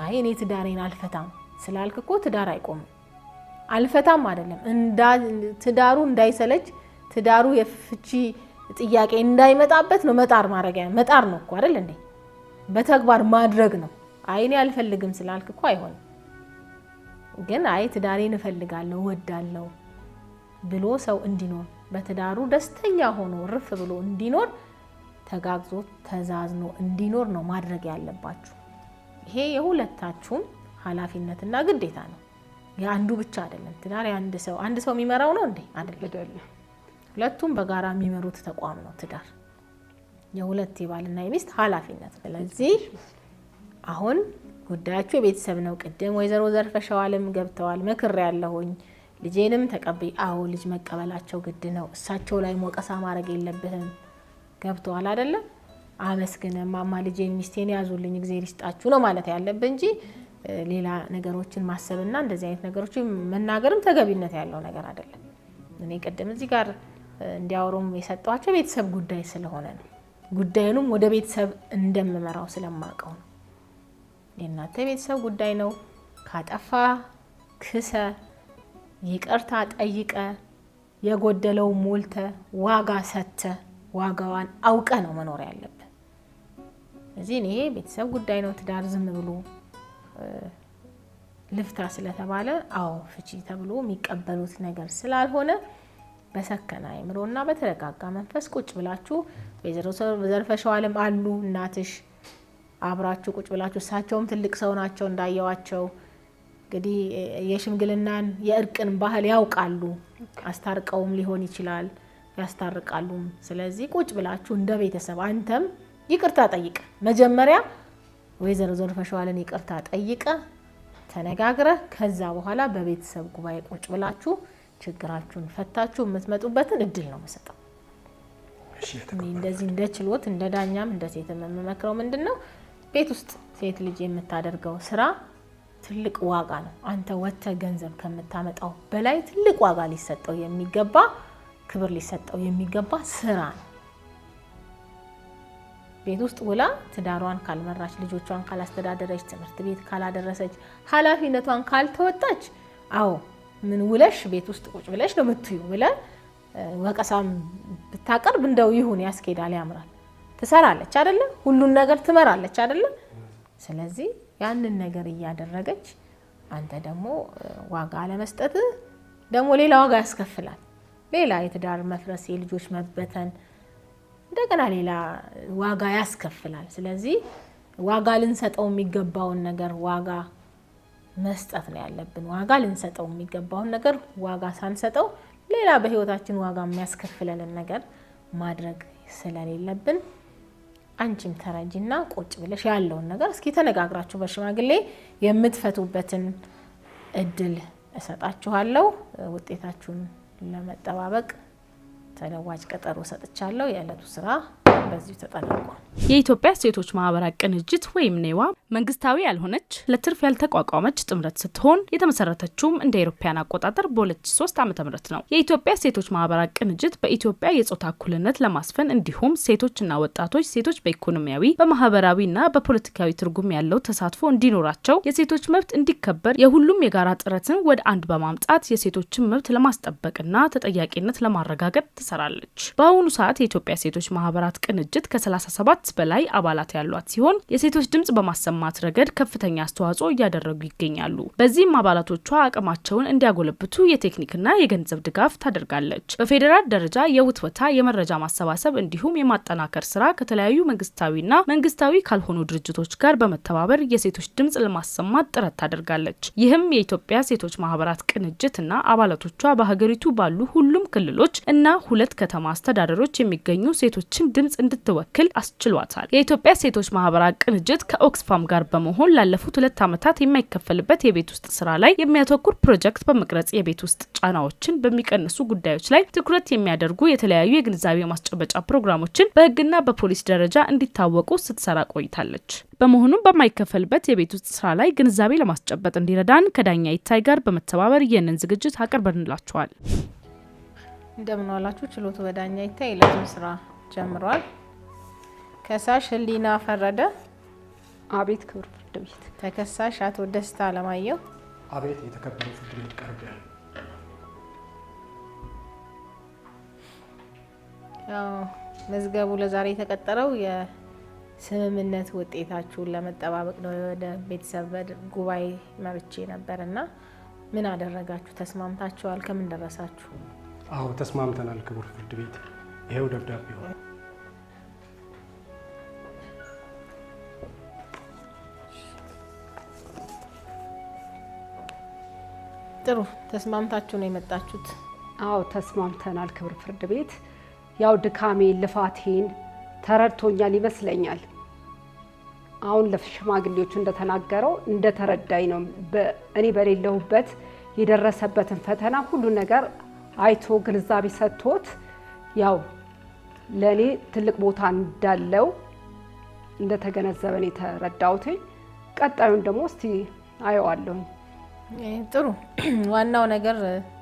አይ እኔ ትዳሬን አልፈታም ስላልክ እኮ ትዳር አይቆምም። አልፈታም አይደለም ትዳሩ እንዳይሰለች ትዳሩ የፍቺ ጥያቄ እንዳይመጣበት ነው መጣር ነው እኮ አይደል እንዴ? በተግባር ማድረግ ነው። አይ እኔ አልፈልግም ስላልክ እኮ አይሆንም። ግን አይ ትዳሬን እፈልጋለሁ ወዳለሁ ብሎ ሰው እንዲኖር በትዳሩ ደስተኛ ሆኖ ርፍ ብሎ እንዲኖር ተጋግዞ ተዛዝኖ እንዲኖር ነው ማድረግ ያለባችሁ። ይሄ የሁለታችሁም ኃላፊነትና ግዴታ ነው። የአንዱ ብቻ አይደለም። ትዳር አንድ ሰው የሚመራው ነው እንዴ? አይደለም። ሁለቱም በጋራ የሚመሩት ተቋም ነው ትዳር። የሁለት የባልና የሚስት ኃላፊነት። ስለዚህ አሁን ጉዳያችሁ የቤተሰብ ነው። ቅድም ወይዘሮ ዘርፈሻዋልም ገብተዋል። ምክር ያለሁኝ ልጄንም ተቀበይ። አዎ ልጅ መቀበላቸው ግድ ነው። እሳቸው ላይ ሞቀሳ ማድረግ የለብህም። ገብተዋል አይደለ? አመስግነ ማማ ልጄን ሚስቴን ያዙልኝ እግዚአብሔር ይስጣችሁ ነው ማለት ያለብህ እንጂ ሌላ ነገሮችን ማሰብና እንደዚህ አይነት ነገሮችን መናገርም ተገቢነት ያለው ነገር አይደለም። እኔ ቅድም እዚህ ጋር እንዲያወሩም የሰጧቸው ቤተሰብ ጉዳይ ስለሆነ ነው። ጉዳዩንም ወደ ቤተሰብ እንደምመራው ስለማቀው ነው። የእናንተ ቤተሰብ ጉዳይ ነው። ካጠፋ ክሰ ይቅርታ ጠይቀ የጎደለው ሞልተ ዋጋ ሰተ ዋጋዋን አውቀ ነው መኖር ያለብን። እዚህ እኔ ቤተሰብ ጉዳይ ነው። ትዳር ዝም ብሎ ልፍታ ስለተባለ አዎ ፍቺ ተብሎ የሚቀበሉት ነገር ስላልሆነ በሰከነ አእምሮና በተረጋጋ መንፈስ ቁጭ ብላችሁ ወይዘሮ ዘርፈሻዋልም አሉ እናትሽ አብራችሁ ቁጭ ብላችሁ እሳቸውም ትልቅ ሰው ናቸው እንዳየዋቸው እንግዲህ የሽምግልናን የእርቅን ባህል ያውቃሉ። አስታርቀውም ሊሆን ይችላል ያስታርቃሉም። ስለዚህ ቁጭ ብላችሁ እንደ ቤተሰብ አንተም ይቅርታ ጠይቀ መጀመሪያ ወይዘሮ ዘርፈሻዋልን ይቅርታ ጠይቀ ተነጋግረ ከዛ በኋላ በቤተሰብ ጉባኤ ቁጭ ብላችሁ ችግራችሁን ፈታችሁ የምትመጡበትን እድል ነው መሰጠው። እንደዚህ እንደ ችሎት እንደ ዳኛም እንደ ሴትም የምመክረው ምንድነው ቤት ውስጥ ሴት ልጅ የምታደርገው ስራ ትልቅ ዋጋ ነው። አንተ ወተ ገንዘብ ከምታመጣው በላይ ትልቅ ዋጋ ሊሰጠው የሚገባ ክብር ሊሰጠው የሚገባ ስራ ነው። ቤት ውስጥ ውላ ትዳሯን ካልመራች ልጆቿን ካላስተዳደረች ትምህርት ቤት ካላደረሰች ኃላፊነቷን ካልተወጣች አዎ ምን ውለሽ ቤት ውስጥ ቁጭ ብለሽ ነው የምትዩ ብለ ወቀሳም ብታቀርብ እንደው ይሁን ያስኬዳል ያምራል ትሰራለች አይደለ ሁሉን ነገር ትመራለች አይደለ ስለዚህ ያንን ነገር እያደረገች አንተ ደግሞ ዋጋ ለመስጠት ደግሞ ሌላ ዋጋ ያስከፍላል ሌላ የትዳር መፍረስ የልጆች መበተን እንደገና ሌላ ዋጋ ያስከፍላል ስለዚህ ዋጋ ልንሰጠው የሚገባውን ነገር ዋጋ መስጠት ነው ያለብን ዋጋ ልንሰጠው የሚገባውን ነገር ዋጋ ሳንሰጠው ሌላ በህይወታችን ዋጋ የሚያስከፍለንን ነገር ማድረግ ስለሌለብን አንቺም ተረጂና ቁጭ ብለሽ ያለውን ነገር እስኪ ተነጋግራችሁ በሽማግሌ የምትፈቱበትን እድል እሰጣችኋለሁ ውጤታችሁን ለመጠባበቅ ተለዋጭ ቀጠሮ ሰጥቻለሁ የዕለቱ ስራ በዚህ ተጠናቋል የኢትዮጵያ ሴቶች ማህበራት ቅንጅት ወይም ኔዋ መንግስታዊ ያልሆነች ለትርፍ ያልተቋቋመች ጥምረት ስትሆን የተመሰረተችውም እንደ አውሮፓውያን አቆጣጠር በ2003 ዓ.ም ነው የኢትዮጵያ ሴቶች ማህበራት ቅንጅት በኢትዮጵያ የጾታ እኩልነት ለማስፈን እንዲሁም ሴቶችና ወጣቶች ሴቶች በኢኮኖሚያዊ በማህበራዊና በፖለቲካዊ ትርጉም ያለው ተሳትፎ እንዲኖራቸው የሴቶች መብት እንዲከበር የሁሉም የጋራ ጥረትን ወደ አንድ በማምጣት የሴቶችን መብት ለማስጠበቅና ተጠያቂነት ለማረጋገጥ ትሰራለች በአሁኑ ሰዓት የኢትዮጵያ ሴቶች ማህበራት ቅንጅት ከ37 በላይ አባላት ያሏት ሲሆን የሴቶች ድምጽ በማሰማት ረገድ ከፍተኛ አስተዋጽኦ እያደረጉ ይገኛሉ በዚህም አባላቶቿ አቅማቸውን እንዲያጎለብቱ የቴክኒክና የገንዘብ ድጋፍ ታደርጋለች በፌዴራል ደረጃ የውትወታ የመረጃ ማሰባሰብ እንዲሁም የማጠናከር ስራ ከተለያዩ መንግስታዊና መንግስታዊ ካልሆኑ ድርጅቶች ጋር በመተባበር የሴቶች ድምጽ ለማሰማት ጥረት ታደርጋለች ይህም የኢትዮጵያ ሴቶች ማህበራት ቅንጅትና አባላቶቿ በሀገሪቱ ባሉ ሁሉም ክልሎች እና 2 ከተማ አስተዳደሮች የሚገኙ ሴቶችን ድምጽ እንድትወክል አስችሏታል የኢትዮጵያ ሴቶች ማህበራት ቅንጅት ከኦክስፋም ጋር በመሆን ላለፉት 2 ዓመታት የማይከፈልበት የቤት ውስጥ ስራ ላይ የሚያተኩር ፕሮጀክት በመቅረጽ የቤት ውስጥ ጫናዎችን በሚቀንሱ ጉዳዮች ላይ ትኩረት የሚያደርጉ የተለያዩ የግንዛቤ ማስጨበጫ ፕሮግራሞችን በህግና በፖሊስ ደረጃ እንዲታወቁ ስትሰራ ቆይታለች በመሆኑም በማይከፈልበት የቤት ውስጥ ስራ ላይ ግንዛቤ ለማስጨበጥ እንዲረዳን ከዳኛ ይታይ ጋር በመተባበር ይህንን ዝግጅት አቀርበንላችኋል እንደምን ዋላችሁ ችሎቱ በዳኛ ይታይ የዕለቱን ስራ ጀምሯል ከሳሽ ህሊና ፈረደ አቤት ክብር ፍርድ ቤት ተከሳሽ አቶ ደስታ አለማየሁ አቤት የተከበረው ፍርድ ቤት ቀርበዋል መዝገቡ ለዛሬ የተቀጠረው የስምምነት ውጤታችሁን ለመጠባበቅ ነው ወደ ቤተሰብ ጉባኤ መርጬ ነበርና ምን አደረጋችሁ ተስማምታችኋል ከምን ደረሳችሁ አዎ ተስማምተናል ክቡር ፍርድ ቤት ይሄው ደብዳቤው ጥሩ ተስማምታችሁ ነው የመጣችሁት አዎ ተስማምተናል ክብር ፍርድ ቤት ያው ድካሜ ልፋቴን ተረድቶኛል ይመስለኛል አሁን ለሽማግሌዎቹ እንደተናገረው እንደተረዳኝ ነው እኔ በሌለሁበት የደረሰበትን ፈተና ሁሉ ነገር አይቶ ግንዛቤ ሰጥቶት ያው ለኔ ትልቅ ቦታ እንዳለው እንደተገነዘበን የተረዳሁት ቀጣዩን ደግሞ እስቲ አየዋለሁ ጥሩ ዋናው ነገር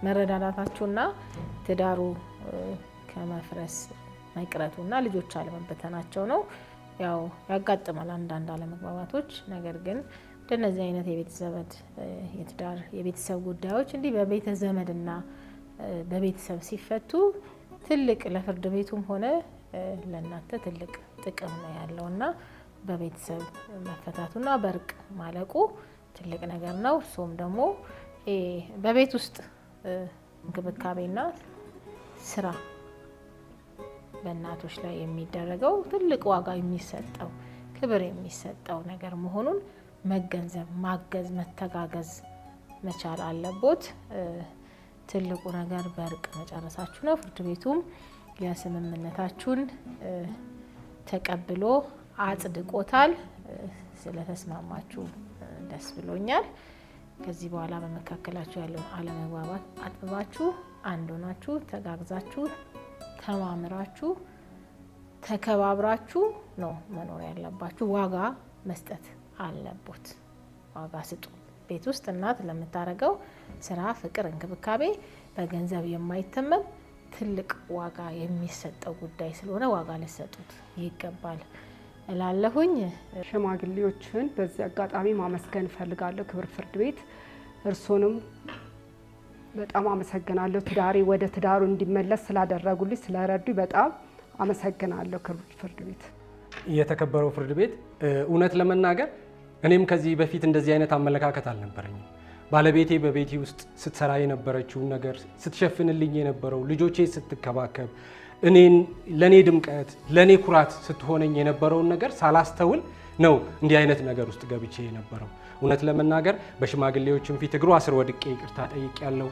መረዳዳታችሁና ትዳሩ ከመፍረስ መቅረቱና ልጆች አለመበተናቸው ነው ያው ያጋጥማል አንዳንድ አለመግባባቶች ነገር ግን እንደነዚህ አይነት የትዳር የቤተሰብ ጉዳዮች እንዲህ በቤተ ዘመድና በቤተሰብ ሲፈቱ ትልቅ ለፍርድ ቤቱም ሆነ ለእናንተ ትልቅ ጥቅም ነው ያለውና በቤተሰብ መፈታቱና በርቅ ማለቁ ትልቅ ነገር ነው ሶም ደግሞ በቤት ውስጥ እንክብካቤና ስራ በእናቶች ላይ የሚደረገው ትልቅ ዋጋ የሚሰጠው ክብር የሚሰጠው ነገር መሆኑን መገንዘብ ማገዝ መተጋገዝ መቻል አለቦት ትልቁ ነገር በርቅ መጨረሳችሁ ነው ፍርድ ቤቱም የስምምነታችሁን ተቀብሎ አጽድቆታል ስለተስማማችሁ ደስ ብሎኛል ከዚህ በኋላ በመካከላችሁ ያለው አለመግባባት አጥባችሁ አንድ ሆናችሁ ተጋግዛችሁ ተማምራችሁ ተከባብራችሁ ነው መኖር ያለባችሁ ዋጋ መስጠት አለቦት ዋጋ ስጡ ቤት ውስጥ እናት ለምታረገው ስራ ፍቅር እንክብካቤ በገንዘብ የማይተመን ትልቅ ዋጋ የሚሰጠው ጉዳይ ስለሆነ ዋጋ ለሰጡት ይገባል እላለሁኝ ሽማግሌዎችን በዚህ አጋጣሚ ማመስገን ፈልጋለሁ ክብር ፍርድ ቤት እርሶንም በጣም አመሰግናለሁ። ትዳሬ ወደ ትዳሩ እንዲመለስ ስላደረጉልኝ ስለረዱኝ በጣም አመሰግናለሁ። ክቡር ፍርድ ቤት፣ የተከበረው ፍርድ ቤት፣ እውነት ለመናገር እኔም ከዚህ በፊት እንደዚህ አይነት አመለካከት አልነበረኝም። ባለቤቴ በቤቴ ውስጥ ስትሰራ የነበረችውን ነገር ስትሸፍንልኝ የነበረው ልጆቼ ስትከባከብ ለኔ ድምቀት ለኔ ኩራት ስትሆነኝ የነበረውን ነገር ሳላስተውል ነው እንዲህ አይነት ነገር ውስጥ ገብቼ የነበረው። እውነት ለመናገር በሽማግሌዎችም ፊት እግሯ ስር ወድቄ ይቅርታ ጠይቄያለሁ።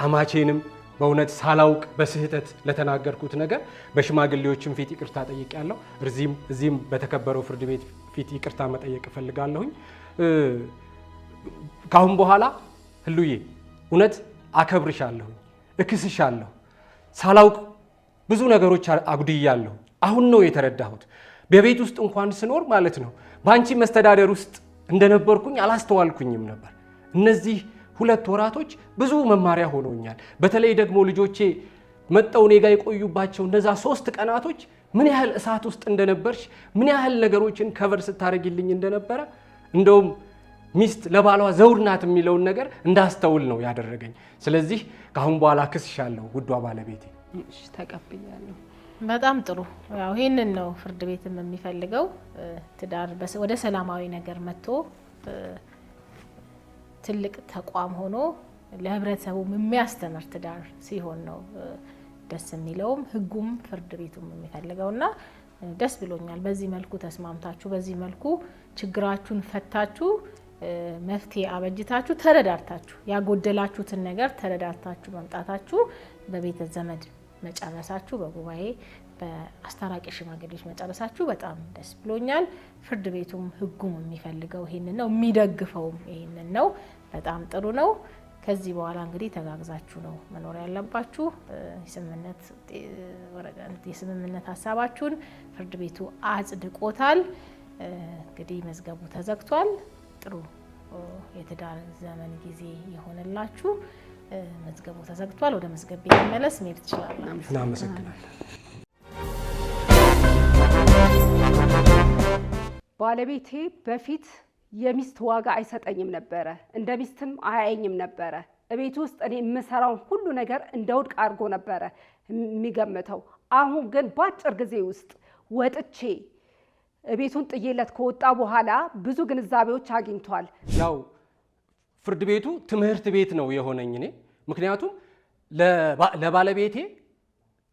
አማቼንም በእውነት ሳላውቅ በስህተት ለተናገርኩት ነገር በሽማግሌዎችም ፊት ይቅርታ ጠይቄያለሁ። እዚህም በተከበረው ፍርድ ቤት ፊት ይቅርታ መጠየቅ እፈልጋለሁኝ። ካሁን በኋላ ህሉዬ እውነት አከብርሻለሁ፣ እክስሻለሁ። ሳላውቅ ብዙ ነገሮች አጉድያለሁ። አሁን ነው የተረዳሁት። በቤት ውስጥ እንኳን ስኖር ማለት ነው በአንቺ መስተዳደር ውስጥ እንደነበርኩኝ አላስተዋልኩኝም ነበር። እነዚህ 2 ወራቶች ብዙ መማሪያ ሆነውኛል። በተለይ ደግሞ ልጆቼ መጠው እኔ ጋር የቆዩባቸው እነዛ 3 ቀናቶች ምን ያህል እሳት ውስጥ እንደነበርሽ፣ ምን ያህል ነገሮችን ከቨር ስታደርጊልኝ እንደነበረ እንደውም ሚስት ለባሏ ዘውድ ናት የሚለውን ነገር እንዳስተውል ነው ያደረገኝ። ስለዚህ ከአሁን በኋላ ክስሻለሁ ውዷ ባለቤቴ። እሺ ተቀብያለሁ። በጣም ጥሩ። ያው ይሄንን ነው ፍርድ ቤትም የሚፈልገው። ትዳር ወደ ሰላማዊ ነገር መጥቶ ትልቅ ተቋም ሆኖ ለህብረተሰቡ የሚያስተምር ትዳር ሲሆን ነው ደስ የሚለውም ህጉም ፍርድ ቤቱም የሚፈልገውና ደስ ብሎኛል። በዚህ መልኩ ተስማምታችሁ በዚህ መልኩ ችግራችሁን ፈታችሁ መፍትሄ አበጅታችሁ ተረዳርታችሁ ያጎደላችሁትን ነገር ተረዳርታችሁ መምጣታችሁ በቤተ ዘመድ መጨረሳችሁ በጉባኤ በአስታራቂ ሽማግሌዎች መጨረሳችሁ በጣም ደስ ብሎኛል። ፍርድ ቤቱም ህጉም የሚፈልገው ይሄንን ነው፣ የሚደግፈውም ይሄንን ነው። በጣም ጥሩ ነው። ከዚህ በኋላ እንግዲህ ተጋግዛችሁ ነው መኖር ያለባችሁ። የስምምነት ሀሳባችሁን ፍርድ ቤቱ አጽድቆታል። እንግዲህ መዝገቡ ተዘግቷል። ጥሩ የትዳር ዘመን ጊዜ ይሆንላችሁ። መዝገቡ ተዘግቷል። ወደ መዝገብ ቤት መለስ መሄድ ትችላላችሁ። እናመሰግናለን። ባለቤቴ በፊት የሚስት ዋጋ አይሰጠኝም ነበረ፣ እንደ ሚስትም አያየኝም ነበረ። እቤት ውስጥ እኔ የምሰራውን ሁሉ ነገር እንደ ውድቅ አድርጎ ነበረ የሚገምተው። አሁን ግን በአጭር ጊዜ ውስጥ ወጥቼ ቤቱን ጥዬለት ከወጣ በኋላ ብዙ ግንዛቤዎች አግኝቷል። ያው ፍርድ ቤቱ ትምህርት ቤት ነው የሆነኝ እኔ። ምክንያቱም ለባለቤቴ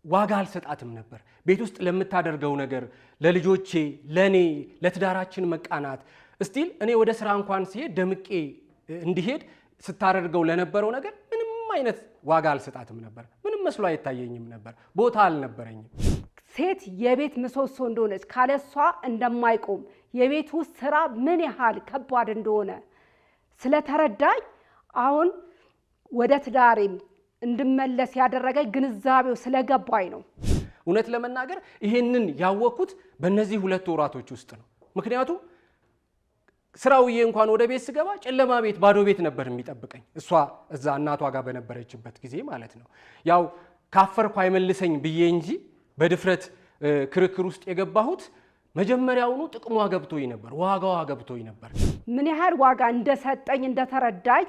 ዋጋ አልሰጣትም ነበር። ቤት ውስጥ ለምታደርገው ነገር፣ ለልጆቼ፣ ለኔ፣ ለትዳራችን መቃናት እስቲል እኔ ወደ ስራ እንኳን ሲሄድ ደምቄ እንዲሄድ ስታደርገው ለነበረው ነገር ምንም አይነት ዋጋ አልሰጣትም ነበር። ምንም መስሎ አይታየኝም ነበር። ቦታ አልነበረኝም። ሴት የቤት ምሰሶ እንደሆነች ካለሷ እንደማይቆም የቤት ውስጥ ስራ ምን ያህል ከባድ እንደሆነ ስለተረዳኝ አሁን ወደ ትዳሬም እንድመለስ ያደረገኝ ግንዛቤው ስለገባኝ ነው። እውነት ለመናገር ይሄንን ያወቅኩት በእነዚህ 2 ወራቶች ውስጥ ነው። ምክንያቱም ስራውዬ እንኳን ወደ ቤት ስገባ ጨለማ ቤት፣ ባዶ ቤት ነበር የሚጠብቀኝ። እሷ እዛ እናቷ ጋር በነበረችበት ጊዜ ማለት ነው። ያው ካፈርኩ አይመልሰኝ ብዬ እንጂ በድፍረት ክርክር ውስጥ የገባሁት መጀመሪያውኑ ጥቅሟ ገብቶኝ ነበር፣ ዋጋዋ ገብቶኝ ነበር። ምን ያህል ዋጋ እንደሰጠኝ እንደተረዳኝ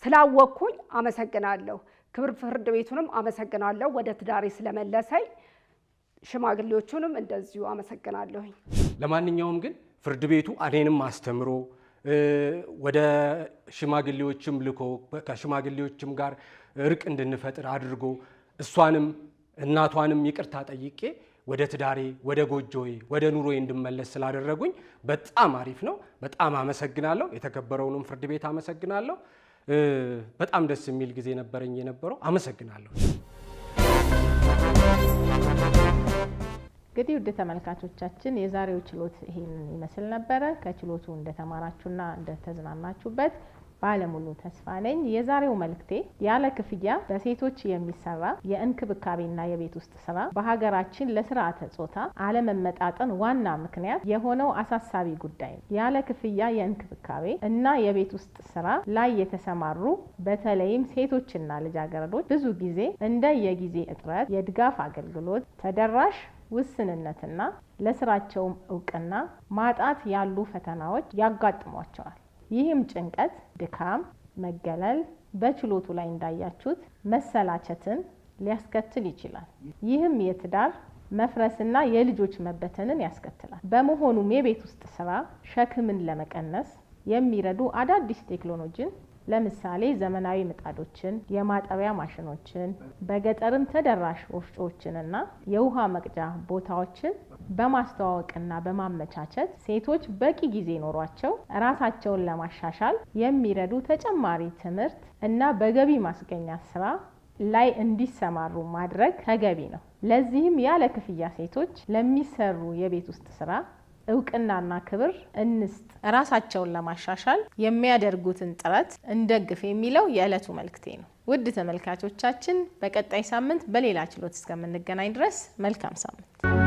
ስላወቅኩኝ አመሰግናለሁ። ክብር ፍርድ ቤቱንም አመሰግናለሁ ወደ ትዳሬ ስለመለሰኝ፣ ሽማግሌዎቹንም እንደዚሁ አመሰግናለሁኝ። ለማንኛውም ግን ፍርድ ቤቱ እኔንም አስተምሮ ወደ ሽማግሌዎችም ልኮ ከሽማግሌዎችም ጋር እርቅ እንድንፈጥር አድርጎ እሷንም እናቷንም ይቅርታ ጠይቄ ወደ ትዳሬ፣ ወደ ጎጆዬ፣ ወደ ኑሮዬ እንድመለስ ስላደረጉኝ በጣም አሪፍ ነው። በጣም አመሰግናለሁ። የተከበረውንም ፍርድ ቤት አመሰግናለሁ። በጣም ደስ የሚል ጊዜ ነበረኝ የነበረው። አመሰግናለሁ። እንግዲህ ውድ ተመልካቾቻችን የዛሬው ችሎት ይሄንን ይመስል ነበረ። ከችሎቱ እንደተማራችሁና እንደተዝናናችሁበት ባለሙሉ ተስፋ ነኝ። የዛሬው መልእክቴ ያለ ክፍያ በሴቶች የሚሰራ የእንክብካቤና የቤት ውስጥ ስራ በሀገራችን ለስርዓተ ጾታ አለመመጣጠን ዋና ምክንያት የሆነው አሳሳቢ ጉዳይ ነው። ያለ ክፍያ የእንክብካቤ እና የቤት ውስጥ ስራ ላይ የተሰማሩ በተለይም ሴቶችና ልጃገረዶች ብዙ ጊዜ እንደ የጊዜ እጥረት፣ የድጋፍ አገልግሎት ተደራሽ ውስንነትና ለስራቸውም እውቅና ማጣት ያሉ ፈተናዎች ያጋጥሟቸዋል። ይህም ጭንቀት፣ ድካም፣ መገለል፣ በችሎቱ ላይ እንዳያችሁት መሰላቸትን ሊያስከትል ይችላል። ይህም የትዳር መፍረስና የልጆች መበተንን ያስከትላል። በመሆኑም የቤት ውስጥ ስራ ሸክምን ለመቀነስ የሚረዱ አዳዲስ ቴክኖሎጂን ለምሳሌ ዘመናዊ ምጣዶችን፣ የማጠቢያ ማሽኖችን፣ በገጠርም ተደራሽ ወፍጮዎችንና የውሃ መቅጃ ቦታዎችን በማስተዋወቅና በማመቻቸት ሴቶች በቂ ጊዜ ኖሯቸው ራሳቸውን ለማሻሻል የሚረዱ ተጨማሪ ትምህርት እና በገቢ ማስገኛ ስራ ላይ እንዲሰማሩ ማድረግ ተገቢ ነው። ለዚህም ያለ ክፍያ ሴቶች ለሚሰሩ የቤት ውስጥ ስራ እውቅናና ክብር እንስጥ። ራሳቸውን ለማሻሻል የሚያደርጉትን ጥረት እንደግፍ የሚለው የዕለቱ መልእክቴ ነው። ውድ ተመልካቾቻችን በቀጣይ ሳምንት በሌላ ችሎት እስከምንገናኝ ድረስ መልካም ሳምንት።